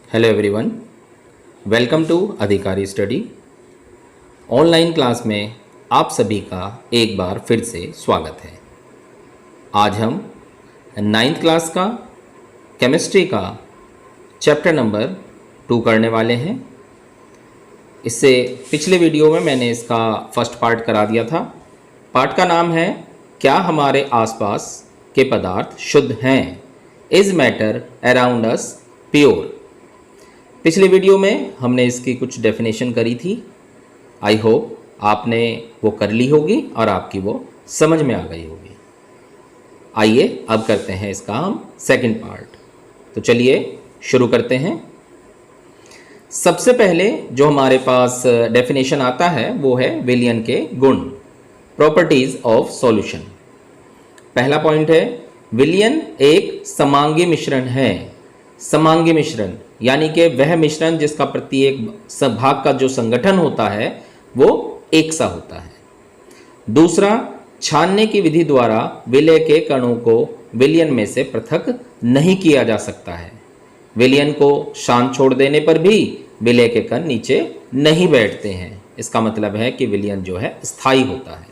Hello everyone, welcome to अधिकारी study. Online class में आप सभी का एक बार फिर से स्वागत है। आज हम 9th क्लास का केमिस्ट्री का चैप्टर नंबर 2 करने वाले हैं। इससे पिछले वीडियो में मैंने इसका फर्स्ट पार्ट करा दिया था। पार्ट का नाम है क्या हमारे आसपास के पदार्थ शुद्ध हैं? Is matter around us pure? पिछले वीडियो में हमने इसकी कुछ डेफिनेशन करी थी। आई होप आपने वो कर ली होगी और आपकी वो समझ में आ गई होगी। आइए अब करते हैं इसका हम सेकंड पार्ट। तो चलिए शुरू करते हैं। सबसे पहले जो हमारे पास डेफिनेशन आता है वो है विलियन के गुण, प्रॉपर्टीज ऑफ सॉल्यूशन। पहला पॉइंट है विलियन एक समांगी मिश्रण है। समांगी मिश्रण यानी कि वह मिश्रण जिसका प्रत्येक भाग का जो संगठन होता है वो एक सा होता है। दूसरा, छानने की विधि द्वारा विलय के कणों को विलयन में से पृथक नहीं किया जा सकता है। विलयन को शांत छोड़ देने पर भी विलय के कण नीचे नहीं बैठते हैं। इसका मतलब है कि विलयन जो है स्थायी होता है।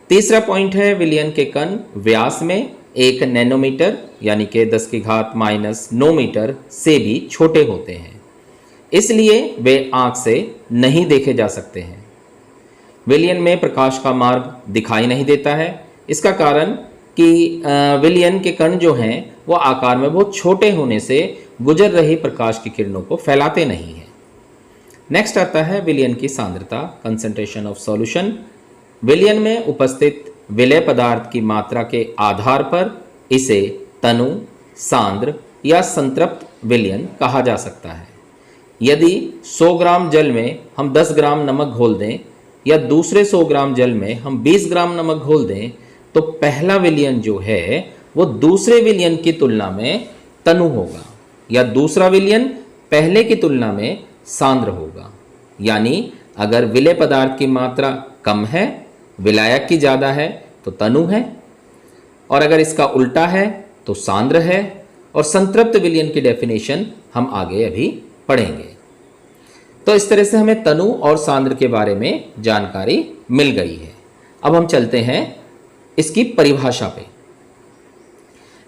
तीसरा पॉइंट है विलयन के कण व्यास में 1 नैनोमीटर यानी कि 10⁻⁻9 मीटर से भी छोटे होते हैं, इसलिए वे आंख से नहीं देखे जा सकते हैं। विलयन में प्रकाश का मार्ग दिखाई नहीं देता है। इसका कारण कि विलयन के कण जो हैं वो आकार में बहुत छोटे होने से गुजर रही प्रकाश की किरणों को फैलाते नहीं हैं। नेक्स्ट आता है विलयन की सांद्रता, कंसंट्रेशन ऑफ सॉल्यूशन। विलयन में उपस्थित विलय पदार्थ की मात्रा के आधार पर इसे तनु, सांद्र या संतृप्त विलयन कहा जा सकता है। यदि 100 ग्राम जल में हम 10 ग्राम नमक घोल दें या दूसरे 100 ग्राम जल में हम 20 ग्राम नमक घोल दें तो पहला विलयन जो है वो दूसरे विलयन की तुलना में तनु होगा या दूसरा विलयन पहले की तुलना में सांद्र होगा। यानी अगर विलय पदार्थ की मात्रा कम है, विलायक की ज़्यादा है तो तनु है, और अगर इसका उल्टा है तो सांद्र है। और संतृप्त विलयन की डेफिनेशन हम आगे अभी पढ़ेंगे। तो इस तरह से हमें तनु और सांद्र के बारे में जानकारी मिल गई है। अब हम चलते हैं इसकी परिभाषा पे।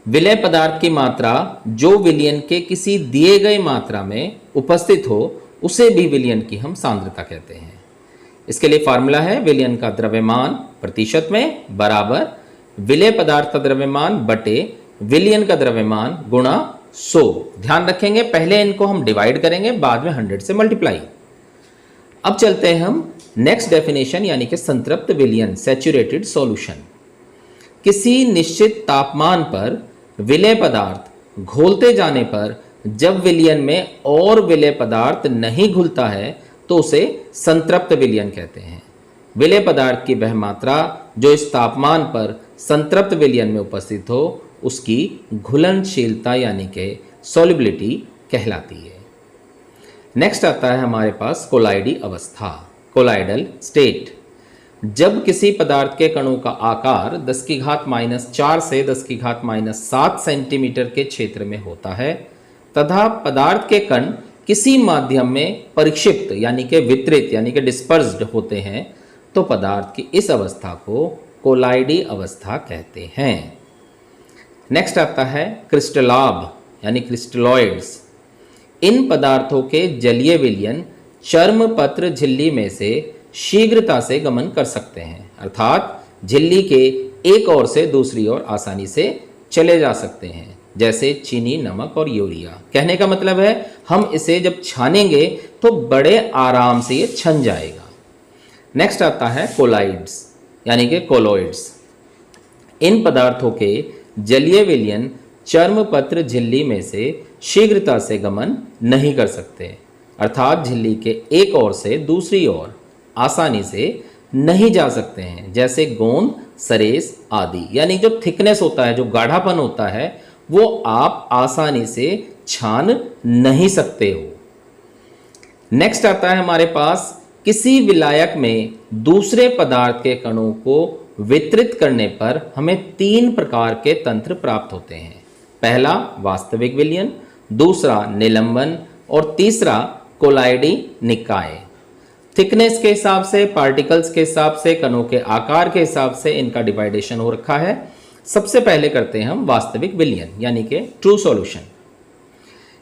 विलय पदार्थ की मात्रा जो विलयन के किसी दिए गए मात्रा में उपस्थित हो उसे भी विलयन की हम सांद्रता कहते हैं। इसके लिए फार्मूला है विलयन का द्रव्यमान प्रतिशत में बराबर विलय पदार्थ का द्रव्यमान बटे विलयन का द्रव्यमान गुणा 100। ध्यान रखेंगे पहले इनको हम डिवाइड करेंगे, बाद में 100 से मल्टीप्लाई। अब चलते हैं हम नेक्स्ट डेफिनेशन यानी कि संतृप्त विलयन, सैचुरेटेड सॉल्यूशन। किसी निश्चित तापमान पर विलय पदार्थ घोलते जाने पर जब विलयन में और विलय पदार्थ नहीं घुलता है तो उसे संतृप्त विलयन कहते हैं। विलय पदार्थ की वह मात्रा जो इस तापमान पर संतृप्त विलयन में उपस्थित हो उसकी घुलनशीलता यानी कि सॉल्युबिलिटी कहलाती है। नेक्स्ट आता है हमारे पास कोलाइडी अवस्था, कोलाइडल स्टेट। जब किसी पदार्थ के कणों का आकार 10⁻⁻4 से 10⁻⁻7 सेंटीमीटर के क्षेत्र में होता है तथा पदार्थ के कण किसी माध्यम में परिक्षिप्त यानी कि वितरित यानी कि डिस्पर्स्ड होते हैं तो पदार्थ की इस अवस्था को कोलाइडी अवस्था कहते हैं। नेक्स्ट आता है क्रिस्टलाभ यानी क्रिस्टलॉइड्स। इन पदार्थों के जलीय विलयन चर्म पत्र झिल्ली में से शीघ्रता से गमन कर सकते हैं, अर्थात झिल्ली के एक ओर से दूसरी ओर आसानी से चले जा सकते हैं, जैसे चीनी, नमक और यूरिया। कहने का मतलब है हम इसे जब छानेंगे तो बड़े आराम से ये छन जाएगा। नेक्स्ट आता है कोलाइड्स यानी कि कोलॉइड्स। इन पदार्थों के जलीय विलयन चर्म पत्र झिल्ली में से शीघ्रता से गमन नहीं कर सकते, अर्थात झिल्ली के एक ओर से दूसरी ओर आसानी से नहीं जा सकते हैं, जैसे गोंद, सरेस आदि। यानी जो थिकनेस होता है, जो गाढ़ापन होता है, वो आप आसानी से छान नहीं सकते हो। नेक्स्ट आता है हमारे पास किसी विलायक में दूसरे पदार्थ के कणों को वितरित करने पर हमें 3 प्रकार के तंत्र प्राप्त होते हैं। पहला वास्तविक विलयन, दूसरा निलंबन और तीसरा कोलाइडी निकाय। थिकनेस के हिसाब से, पार्टिकल्स के हिसाब से, कणों के आकार के हिसाब से इनका डिवाइडेशन हो रखा है। सबसे पहले करते हैं हम वास्तविक विलयन यानी कि ट्रू सॉल्यूशन।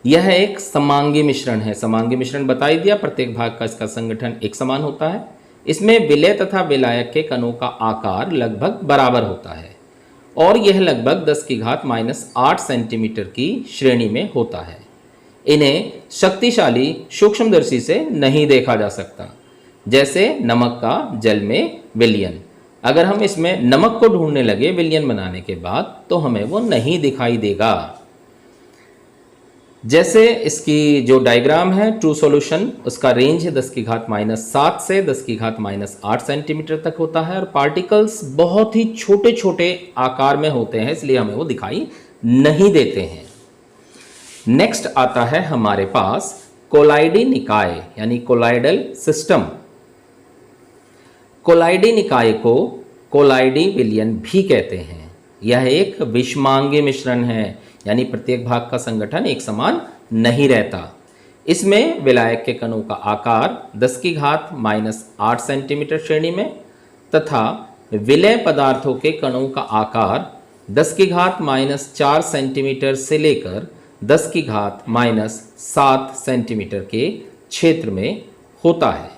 यह एक समांगी मिश्रण है। समांगी मिश्रण बता ही दिया, प्रत्येक भाग का इसका संगठन एक समान होता है। इसमें विलय तथा विलायक के कणों का आकार लगभग बराबर होता है और यह लगभग 10⁻⁻8 सेंटीमीटर की श्रेणी में होता है। इन्हें शक्तिशाली सूक्ष्मदर्शी से नहीं देखा जा सकता, जैसे नमक का जल में विलयन। अगर हम इसमें नमक को ढूंढने लगे विलयन बनाने के बाद तो हमें वो नहीं दिखाई देगा। जैसे इसकी जो डायग्राम है ट्रू सॉल्यूशन, उसका रेंज 10⁻⁷ से 10⁻⁸ सेंटीमीटर तक होता है और पार्टिकल्स बहुत ही छोटे छोटे आकार में होते हैं, इसलिए हमें वो दिखाई नहीं देते हैं। नेक्स्ट आता है हमारे पास कोलाइडी निकाय यानी कोलाइडल सिस्टम। कोलाइडी निकाय को कोलाइडी विलयन भी कहते हैं। यह एक विषमांगी मिश्रण है यानी प्रत्येक भाग का संगठन एक समान नहीं रहता। इसमें विलायक के कणों का आकार 10⁻⁸ सेंटीमीटर श्रेणी में तथा विलय पदार्थों के कणों का आकार 10⁻⁴ सेंटीमीटर से लेकर 10⁻⁷ सेंटीमीटर के क्षेत्र में होता है।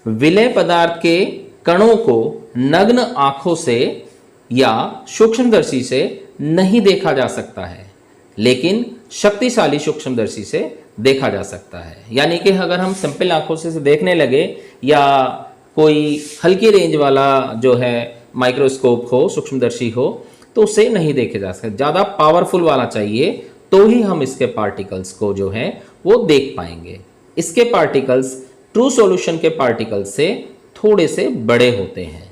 विलय पदार्थ के कणों को नग्न आंखों से या सूक्ष्मदर्शी से नहीं देखा जा सकता है, लेकिन शक्तिशाली सूक्ष्मदर्शी से देखा जा सकता है। यानी कि अगर हम सिंपल आंखों से देखने लगे या कोई हल्की रेंज वाला जो है माइक्रोस्कोप हो, सूक्ष्मदर्शी हो, तो उसे नहीं देखे जा सकते। ज़्यादा पावरफुल वाला चाहिए तो ही हम इसके पार्टिकल्स को जो है वो देख पाएंगे। इसके पार्टिकल्स ट्रू सॉल्यूशन के पार्टिकल्स से थोड़े से बड़े होते हैं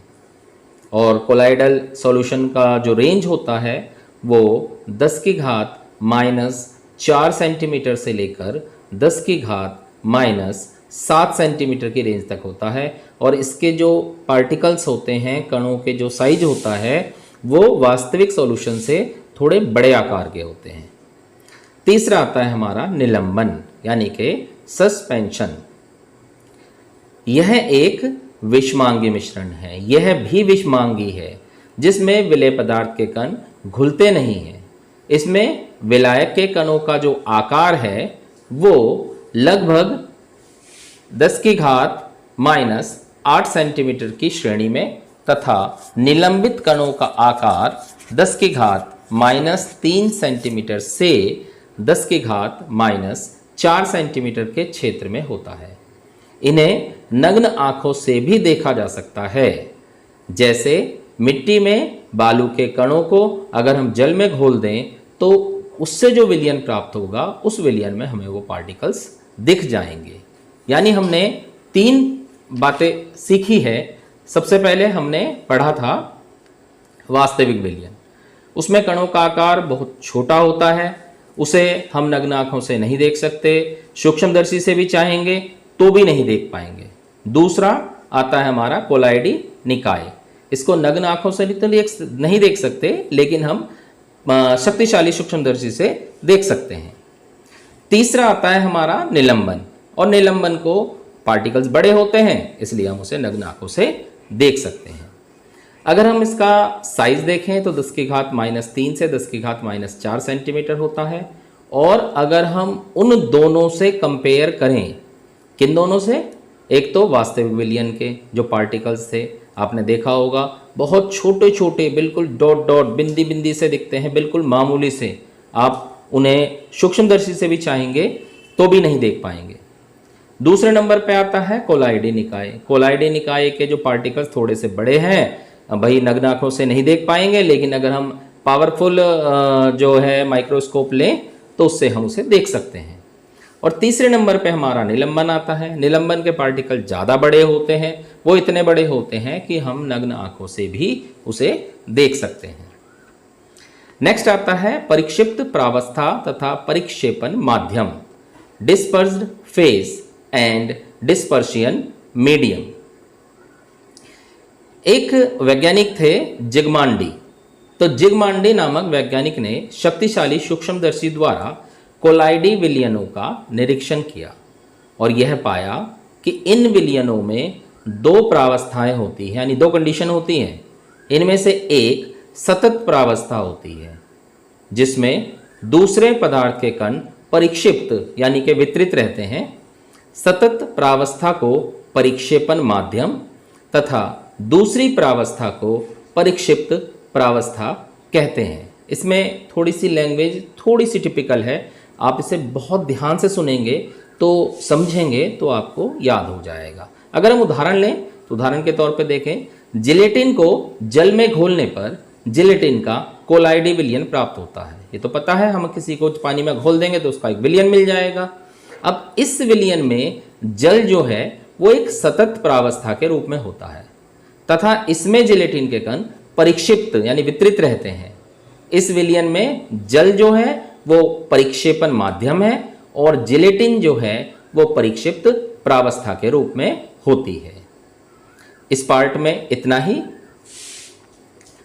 और कोलाइडल सॉल्यूशन का जो रेंज होता है वो 10⁻⁻⁴ सेंटीमीटर से लेकर 10⁻⁷ सेंटीमीटर की रेंज तक होता है और इसके जो पार्टिकल्स होते हैं, कणों के जो साइज होता है, वो वास्तविक सॉल्यूशन से थोड़े बड़े आकार के होते हैं। तीसरा आता है हमारा निलंबन यानी कि सस्पेंशन। यह एक विषमांगी मिश्रण है। यह भी विषमांगी है जिसमें विलय पदार्थ के कण घुलते नहीं हैं। इसमें विलायक के कणों का जो आकार है वो लगभग 10⁻⁸ सेंटीमीटर की श्रेणी में तथा निलंबित कणों का आकार 10⁻⁻3 सेंटीमीटर से 10⁻⁴ सेंटीमीटर के क्षेत्र में होता है। इन्हें नग्न आंखों से भी देखा जा सकता है। जैसे मिट्टी में बालू के कणों को अगर हम जल में घोल दें तो उससे जो विलयन प्राप्त होगा उस विलयन में हमें वो पार्टिकल्स दिख जाएंगे। यानी हमने 3 बातें सीखी है। सबसे पहले हमने पढ़ा था वास्तविक विलयन। उसमें कणों का आकार बहुत छोटा होता है, उसे हम नग्न आंखों से नहीं देख सकते, सूक्ष्मदर्शी से भी चाहेंगे तो भी नहीं देख पाएंगे। दूसरा आता है हमारा कोलाइडी निकाय। इसको नग्न आंखों से नहीं देख सकते, लेकिन हम शक्तिशाली सूक्ष्मदर्शी से देख सकते हैं। तीसरा आता है हमारा निलंबन, और निलंबन को पार्टिकल्स बड़े होते हैं इसलिए हम उसे नग्न आंखों से देख सकते हैं। अगर हम इसका साइज देखें तो 10⁻³ से 10⁻⁴ सेंटीमीटर होता है। और अगर हम उन दोनों से कंपेयर करें, किन दोनों से, एक तो वास्तविक विलयन के जो पार्टिकल्स थे, आपने देखा होगा बहुत छोटे छोटे बिल्कुल डॉट डॉट बिंदी बिंदी से दिखते हैं, बिल्कुल मामूली से। आप उन्हें सूक्ष्मदर्शी से भी चाहेंगे तो भी नहीं देख पाएंगे। दूसरे नंबर पे आता है कोलाइडी निकाय। कोलाइडी निकाय के जो पार्टिकल्स थोड़े से बड़े हैं, भाई नग्न आंखों से नहीं देख पाएंगे, लेकिन अगर हम पावरफुल जो है माइक्रोस्कोप लें तो उससे हम उसे देख सकते हैं। और तीसरे नंबर पे हमारा निलंबन आता है। निलंबन के पार्टिकल ज़्यादा बड़े होते हैं, वो इतने बड़े होते हैं कि हम नग्न आंखों से भी उसे देख सकते हैं। नेक्स्ट आता है परिक्षिप्त प्रावस्था तथा परिक्षेपण माध्यम, डिस्पर्स्ड फेज एंड डिस्पर्शियन मीडियम। एक वैज्ञानिक थे जिग्मांडी। तो जिगमांडी नामक वैज्ञानिक ने शक्तिशाली सूक्ष्मदर्शी द्वारा कोलाइडी विलयनों का निरीक्षण किया और यह पाया कि इन विलयनों में दो प्रावस्थाएं होती हैं, यानी दो कंडीशन होती हैं। इनमें से एक सतत प्रावस्था होती है जिसमें दूसरे पदार्थ के कण परिक्षिप्त यानी कि वितरित रहते हैं। सतत प्रावस्था को परिक्षेपण माध्यम तथा दूसरी प्रावस्था को परिक्षिप्त प्रावस्था कहते हैं। इसमें थोड़ी सी लैंग्वेज थोड़ी सी टिपिकल है, आप इसे बहुत ध्यान से सुनेंगे तो समझेंगे तो आपको याद हो जाएगा। अगर हम उदाहरण लें तो उदाहरण के तौर पे देखें, जिलेटिन को जल में घोलने पर जिलेटिन का कोलाइडी विलयन प्राप्त होता है। ये तो पता है, हम किसी को पानी में घोल देंगे तो उसका एक विलयन मिल जाएगा। अब इस विलयन में जल जो है वो एक सतत प्रावस्था के रूप में होता है तथा इसमें जिलेटिन के कण परिक्षिप्त यानी वितरित रहते हैं। इस विलयन में जल जो है वो परिक्षेपण माध्यम है और जिलेटिन जो है वो परिक्षिप्त प्रावस्था के रूप में होती है। इस पार्ट में इतना ही,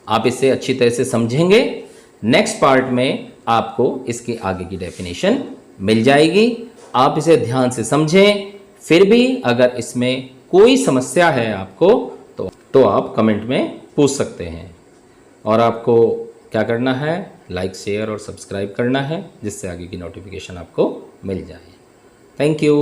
आप इसे अच्छी तरह से समझेंगे। नेक्स्ट पार्ट में आपको इसके आगे की डेफिनेशन मिल जाएगी, आप इसे ध्यान से समझें। फिर भी अगर इसमें कोई समस्या है आपको तो आप कमेंट में पूछ सकते हैं। और आपको क्या करना है, लाइक शेयर और सब्सक्राइब करना है जिससे आगे की नोटिफिकेशन आपको मिल जाए। Thank you.